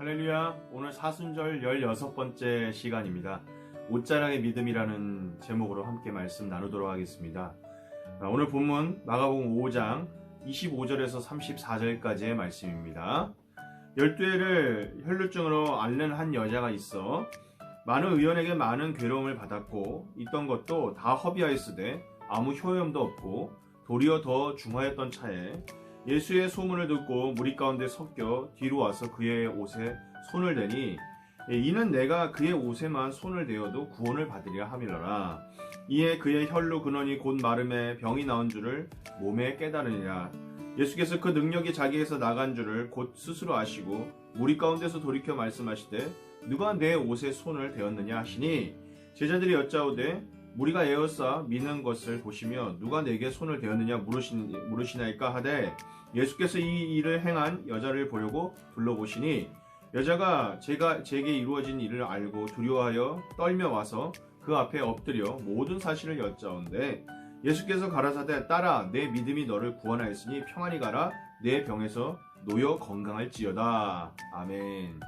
할렐루야. 오늘 사순절 16번째 시간입니다. 옷자랑의 믿음이라는 제목으로 함께 말씀 나누도록 하겠습니다. 오늘 본문 마가복음 5장 25절에서 34절까지의 말씀입니다. 12해를 혈루증으로 앓는 한 여자가 있어 많은 의원에게 많은 괴로움을 받았고 있던 것도 다 허비하였으되 아무 효염도 없고 도리어 더 중하였던 차에 예수의 소문을 듣고 무리 가운데 섞여 뒤로 와서 그의 옷에 손을 대니 이는 내가 그의 옷에만 손을 대어도 구원을 받으리라 함이러라. 이에 그의 혈루 근원이 곧 마름에 병이 나온 줄을 몸에 깨달으니라. 예수께서 그 능력이 자기에서 나간 줄을 곧 스스로 아시고 무리 가운데서 돌이켜 말씀하시되 누가 내 옷에 손을 대었느냐 하시니 제자들이 여짜오되 무리가 에워싸 미는 것을 보시며 누가 내게 손을 대었느냐 물으시나이까 하되 예수께서 이 일을 행한 여자를 보려고 둘러보시니 여자가 제게 이루어진 일을 알고 두려워하여 떨며 와서 그 앞에 엎드려 모든 사실을 여짜온데 예수께서 가라사대 딸아 내 믿음이 너를 구원하였으니 평안히 가라 내 병에서 놓여 건강할지어다. 아멘.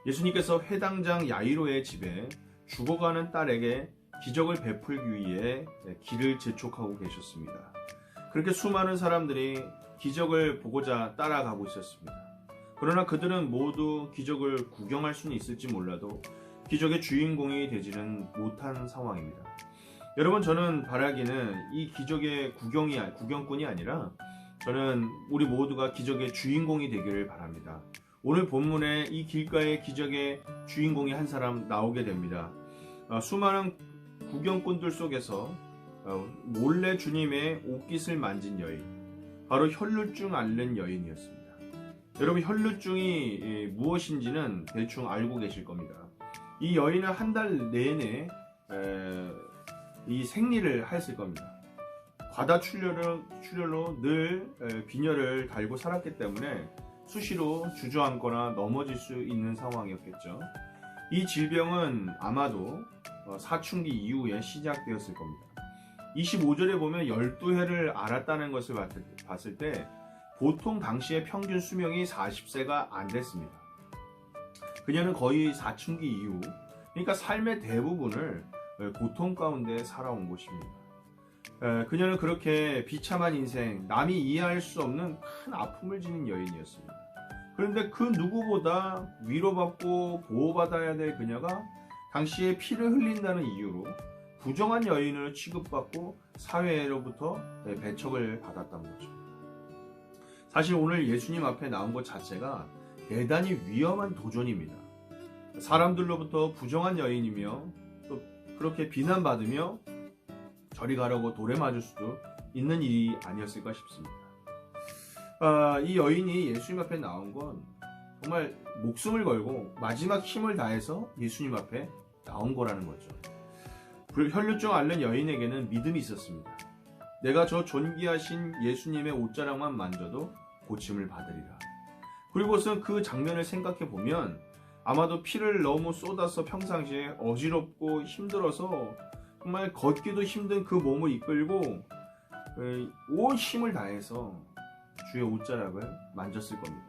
예수님께서 회당장 야이로의 집에 죽어가는 딸에게 기적을 베풀기 위해 길을 재촉하고 계셨습니다. 그렇게 수많은 사람들이 기적을 보고자 따라가고 있었습니다. 그러나 그들은 모두 기적을 구경할 수는 있을지 몰라도 기적의 주인공이 되지는 못한 상황입니다. 여러분, 저는 바라기는 이 기적의 구경꾼이 아니라 저는 우리 모두가 기적의 주인공이 되기를 바랍니다. 오늘 본문에 이 길가의 기적의 주인공이 한 사람 나오게 됩니다. 수많은 구경꾼들 속에서 몰래 주님의 옷깃을 만진 여인, 바로 혈루증 앓는 여인이었습니다. 여러분, 혈루증이 무엇인지는 대충 알고 계실 겁니다. 이 여인은 한 달 내내 이 생리를 했을 겁니다. 과다 출혈로 늘 빈혈을 달고 살았기 때문에 수시로 주저앉거나 넘어질 수 있는 상황이었겠죠. 이 질병은 아마도 사춘기 이후에 시작되었을 겁니다. 25절에 보면 12해를 앓았다는 것을 봤을 때 보통 당시의 평균 수명이 40세가 안 됐습니다. 그녀는 거의 사춘기 이후, 그러니까 삶의 대부분을 고통 가운데 살아온 것입니다. 그녀는 그렇게 비참한 인생, 남이 이해할 수 없는 큰 아픔을 지닌 여인이었습니다. 그런데 그 누구보다 위로받고 보호받아야 될 그녀가 당시에 피를 흘린다는 이유로 부정한 여인으로 취급받고 사회로부터 배척을 받았던 거죠. 사실 오늘 예수님 앞에 나온 것 자체가 대단히 위험한 도전입니다. 사람들로부터 부정한 여인이며 또 그렇게 비난받으며 저리 가라고 돌에 맞을 수도 있는 일이 아니었을까 싶습니다. 이 여인이 예수님 앞에 나온 건 정말 목숨을 걸고 마지막 힘을 다해서 예수님 앞에 나온 거라는 거죠. 혈루증 앓는 여인에게는 믿음이 있었습니다. 내가 저 존귀하신 예수님의 옷자락만 만져도 고침을 받으리라. 그리고선 그 장면을 생각해 보면 아마도 피를 너무 쏟아서 평상시에 어지럽고 힘들어서 정말 걷기도 힘든 그 몸을 이끌고 온 힘을 다해서 주의 옷자락을 만졌을 겁니다.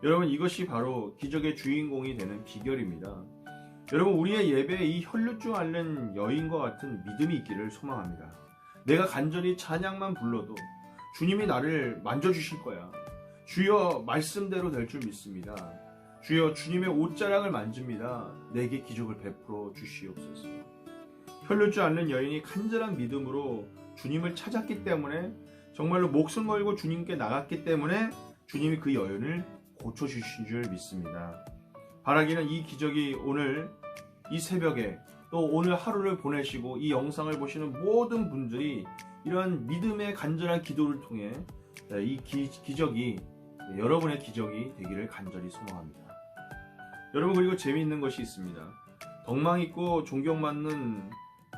여러분, 이것이 바로 기적의 주인공이 되는 비결입니다. 여러분, 우리의 예배에 이 혈루증 앓는 여인과 같은 믿음이 있기를 소망합니다. 내가 간절히 찬양만 불러도 주님이 나를 만져주실 거야. 주여 말씀대로 될 줄 믿습니다. 주여 주님의 옷자락을 만집니다. 내게 기적을 베풀어 주시옵소서. 혈루증 앓는 여인이 간절한 믿음으로 주님을 찾았기 때문에, 정말로 목숨 걸고 주님께 나갔기 때문에 주님이 그 여인을 고쳐주신 줄 믿습니다. 바라기는 이 기적이 오늘 이 새벽에 또 오늘 하루를 보내시고 이 영상을 보시는 모든 분들이 이런 믿음의 간절한 기도를 통해 이 기적이 여러분의 기적이 되기를 간절히 소망합니다. 여러분, 그리고 재미있는 것이 있습니다. 덕망 있고 존경받는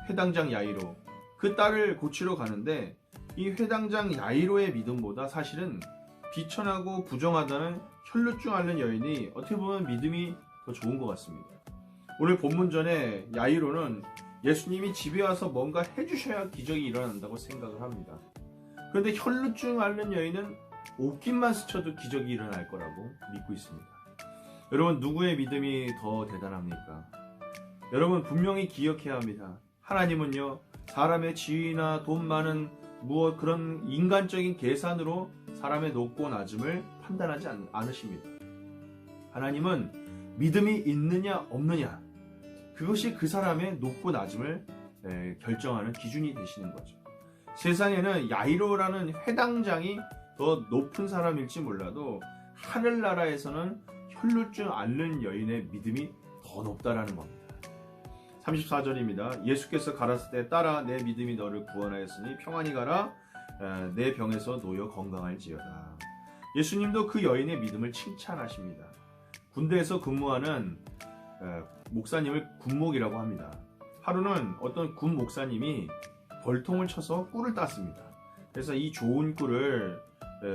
회당장 야이로, 그 딸을 고치러 가는데 이 회당장 야이로의 믿음보다 사실은 비천하고 부정하다는 혈루증 앓는 여인이 어떻게 보면 믿음이 더 좋은 것 같습니다. 오늘 본문 전에 야이로는 예수님이 집에 와서 뭔가 해주셔야 기적이 일어난다고 생각을 합니다. 그런데 혈루증 앓는 여인은 옷깃만 스쳐도 기적이 일어날 거라고 믿고 있습니다. 여러분, 누구의 믿음이 더 대단합니까? 여러분, 분명히 기억해야 합니다. 하나님은요, 사람의 지위나 돈 많은 무엇 그런 인간적인 계산으로 사람의 높고 낮음을 판단하지 않으십니다. 하나님은 믿음이 있느냐 없느냐, 그것이 그 사람의 높고 낮음을 결정하는 기준이 되시는 거죠. 세상에는 야이로라는 회당장이 더 높은 사람일지 몰라도 하늘나라에서는 혈루증 앓는 여인의 믿음이 더 높다라는 겁니다. 34절입니다. 예수께서 가라사대 때 따라 내 믿음이 너를 구원하였으니 평안히 가라 내 병에서 놓여 건강할지어다. 예수님도 그 여인의 믿음을 칭찬하십니다. 군대에서 근무하는 목사님을 군목이라고 합니다. 하루는 어떤 군 목사님이 벌통을 쳐서 꿀을 땄습니다. 그래서 이 좋은 꿀을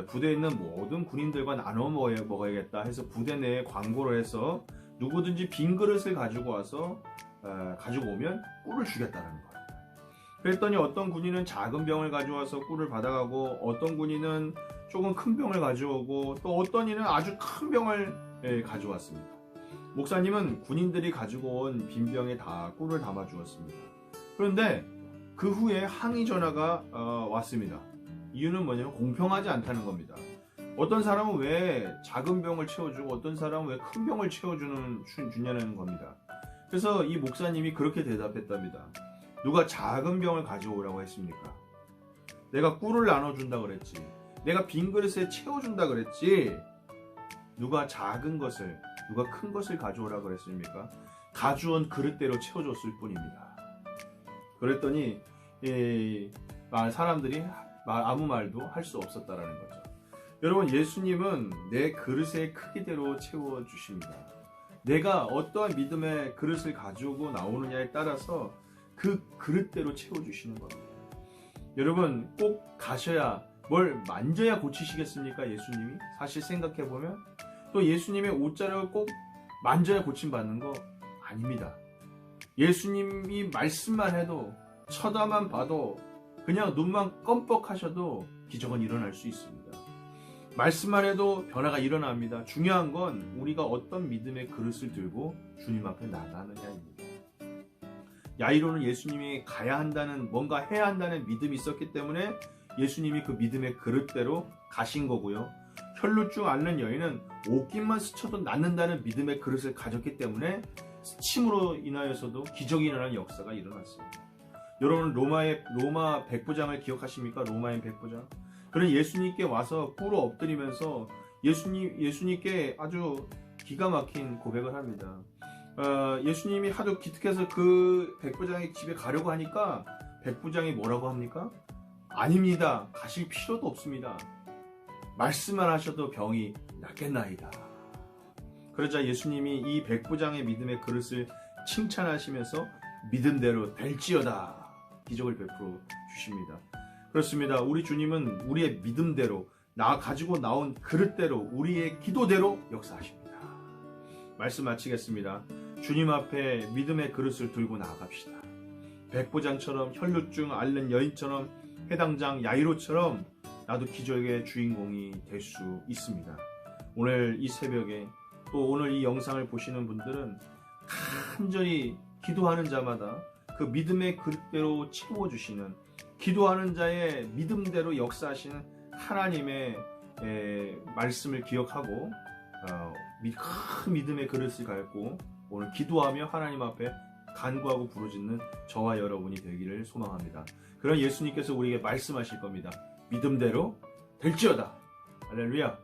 부대에 있는 모든 군인들과 나눠 먹어야겠다 해서 부대 내에 광고를 해서 누구든지 빈 그릇을 가지고 와서 가지고 오면 꿀을 주겠다는 거예요. 그랬더니 어떤 군인은 작은 병을 가져와서 꿀을 받아가고, 어떤 군인은 조금 큰 병을 가져오고, 또 어떤 이는 아주 큰 병을 가져왔습니다. 목사님은 군인들이 가지고 온 빈 병에 다 꿀을 담아 주었습니다. 그런데 그 후에 항의 전화가 왔습니다. 이유는 뭐냐면 공평하지 않다는 겁니다. 어떤 사람은 왜 작은 병을 채워주고 어떤 사람은 왜 큰 병을 주냐는 겁니다. 그래서 이 목사님이 그렇게 대답했답니다. 누가 작은 병을 가져오라고 했습니까? 내가 꿀을 나눠준다 그랬지. 내가 빈 그릇에 채워준다 그랬지. 누가 작은 것을, 누가 큰 것을 가져오라고 그랬습니까? 가져온 그릇대로 채워줬을 뿐입니다. 그랬더니 사람들이 아무 말도 할 수 없었다라는 거죠. 여러분, 예수님은 내 그릇의 크기대로 채워주십니다. 내가 어떠한 믿음의 그릇을 가지고 나오느냐에 따라서 그 그릇대로 채워주시는 겁니다. 여러분, 꼭 가셔야, 뭘 만져야 고치시겠습니까? 예수님이? 사실 생각해보면 또 예수님의 옷자락을 꼭 만져야 고침받는 거 아닙니다. 예수님이 말씀만 해도, 쳐다만 봐도, 그냥 눈만 껌뻑하셔도 기적은 일어날 수 있습니다. 말씀만 해도 변화가 일어납니다. 중요한 건 우리가 어떤 믿음의 그릇을 들고 주님 앞에 나가느냐입니다. 야이로는 예수님이 가야 한다는, 뭔가 해야 한다는 믿음이 있었기 때문에 예수님이 그 믿음의 그릇대로 가신 거고요. 혈루증 앓는 여인은 옷깃만 스쳐도 낫는다는 믿음의 그릇을 가졌기 때문에 스침으로 인하여서도 기적이 일어나는 역사가 일어났습니다. 여러분, 로마 백부장을 기억하십니까? 로마인 백부장. 그런 예수님께 와서 꿇어 엎드리면서 예수님께 아주 기가 막힌 고백을 합니다. 예수님이 하도 기특해서 그 백부장의 집에 가려고 하니까 백부장이 뭐라고 합니까? 아닙니다. 가실 필요도 없습니다. 말씀만 하셔도 병이 낫겠나이다. 그러자 예수님이 이 백부장의 믿음의 그릇을 칭찬하시면서 믿음대로 될지어다 기적을 베풀어 주십니다. 그렇습니다. 우리 주님은 우리의 믿음대로, 나 가지고 나온 그릇대로, 우리의 기도대로 역사하십니다. 말씀 마치겠습니다. 주님 앞에 믿음의 그릇을 들고 나아갑시다. 백부장처럼, 혈루증 앓는 여인처럼, 회당장 야이로처럼 나도 기적의 주인공이 될 수 있습니다. 오늘 이 새벽에, 또 오늘 이 영상을 보시는 분들은 간절히 기도하는 자마다 그 믿음의 그릇대로 채워주시는, 기도하는 자의 믿음대로 역사하시는 하나님의 말씀을 기억하고 큰 믿음의 그릇을 갖고 오늘 기도하며 하나님 앞에 간구하고 부르짖는 저와 여러분이 되기를 소망합니다. 그런 예수님께서 우리에게 말씀하실 겁니다. 믿음대로 될지어다. 할렐루야.